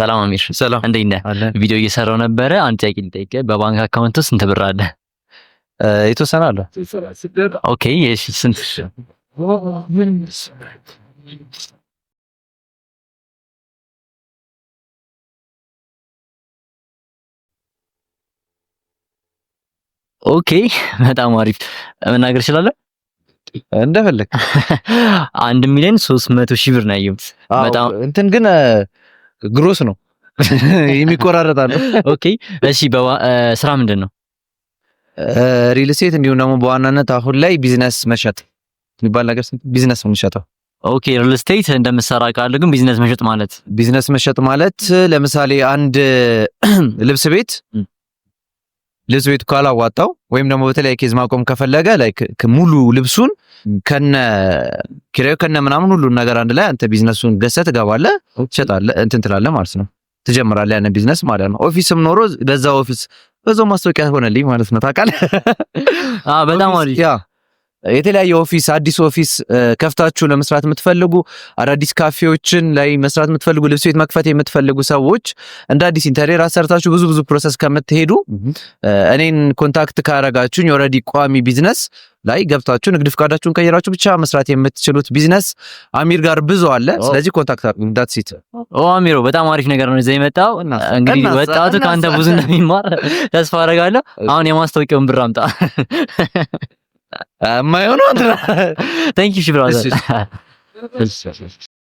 ሰላም አሚር፣ ሰላም እንዴት ነህ? ቪዲዮ እየሰራው ነበረ። አንድ ጥያቄ ልጠይቅህ። በባንክ አካውንት ውስጥ ስንት ብር አለ? የተወሰነ አለ። ኦኬ፣ እሺ፣ ስንት? ኦኬ፣ በጣም አሪፍ። መናገር እችላለሁ? እንደፈለግ 1,300,000 ብር ነው ያየሁት። በጣም እንትን ግን ግሮስ ነው የሚቆራረጣል። ኦኬ፣ እሺ። ስራ ምንድን ነው? ሪል ስቴት እንዲሁም ደግሞ በዋናነት አሁን ላይ ቢዝነስ መሸጥ የሚባል ነገር ቢዝነስ ነው የሚሸጠው። ኦኬ፣ ሪል ስቴት እንደምትሰራ ቃል ግን ቢዝነስ መሸጥ ማለት ለምሳሌ አንድ ልብስ ቤት ቤቱ ካላዋጣው ወይም ደግሞ በተለያየ ኬዝ ማቆም ከፈለገ ላይክ ሙሉ ልብሱን ከነ ኪራዩ ከነ ምናምን ሁሉ ነገር አንድ ላይ አንተ ቢዝነሱን ገዝተህ ትገባለህ፣ ትሸጣለህ፣ እንትን ትላለህ ማለት ነው። ትጀምራለህ ያን ቢዝነስ ማለት ነው። ኦፊስም ኖሮ ለዛ ኦፊስ በዛው ማስታወቂያ ሆነልኝ ማለት ነው። ታውቃለህ? በጣም አሪፍ። ያ የተለያየ ኦፊስ አዲስ ኦፊስ ከፍታችሁ ለመስራት የምትፈልጉ አዳዲስ ካፌዎችን ላይ መስራት የምትፈልጉ ልብስ ቤት መክፈት የምትፈልጉ ሰዎች እንደ አዲስ ኢንተሪየር አሰርታችሁ ብዙ ፕሮሰስ ከምትሄዱ እኔን ኮንታክት ካረጋችሁኝ ኦልሬዲ ቋሚ ቢዝነስ ላይ ገብታችሁ ንግድ ፍቃዳችሁን ቀይራችሁ ብቻ መስራት የምትችሉት ቢዝነስ አሚር ጋር ብዙ አለ። ስለዚህ ኮንታክት አድርጉኝ። ዳት ሲት አሚሮ፣ በጣም አሪፍ ነገር ነው እዚህ የመጣው። እንግዲህ ወጣቱ ካንተ ብዙ እንደሚማር ተስፋ አደርጋለሁ። አሁን የማስታወቂያውን ብር አምጣ። የማይሆነው ታንክ ዩ ብራዘር።